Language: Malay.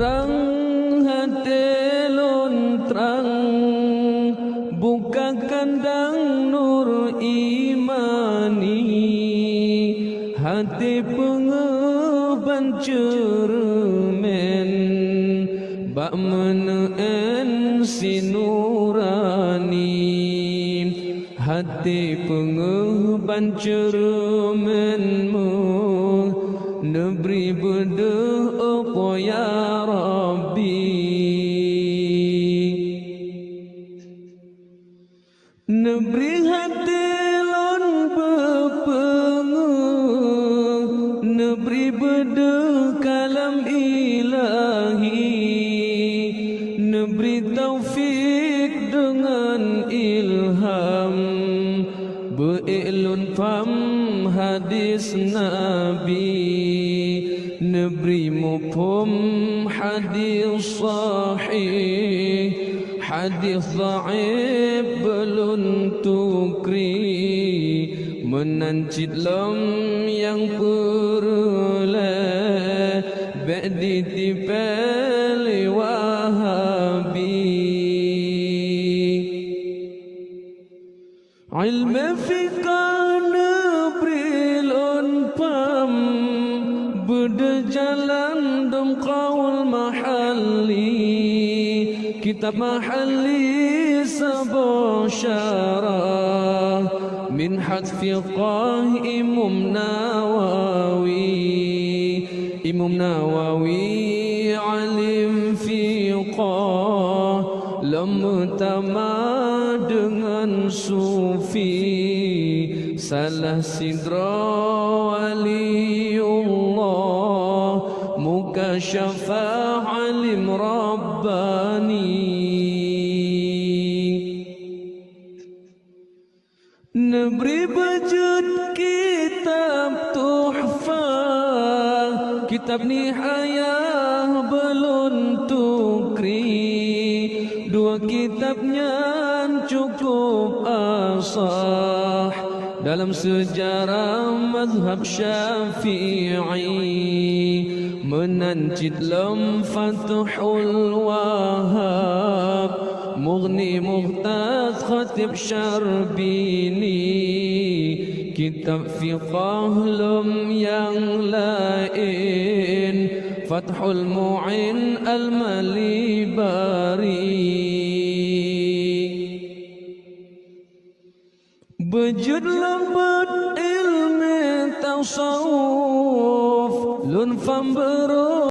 Terang hati lon terang, buka kandang nur imani, hati pengeban cermen, bak meneen sinurani, hati pengeban cermenmu, neberi berdoa ya Rabbi. Neberi hati lon bepengu, neberi berde kalam ilahi, neberi taufik dengan ilham, be'ilun fam hadis Nabi, neberi mufhum hadis sahih, hadis dhaif belum tukri, menancit lem yang perle ba'di tipali wahabi. Ilmu fikah neberi lon pam, berde jalan dom qaul mahalli, kitab mahalli sabo syarah, min hadfi qah Imam Nawawi, Imam Nawawi alim fiqah, lemutama dengan sufi, salah sidra waliullah, muka syafah alim rabbani. Neberi wujud kitab tuhfah, kitab nihayah belum tukri, dua kitabnya cukup asah dalam sejarah mazhab Syafi'i, menancit lam Fathul Wahhab, Mughni Muhtaz Khatib Syarbini, kitab fiqah lam yang lain, Fathul Mu'in Al-Malibari. Bejud lambat ilmu tasawuf, lun fam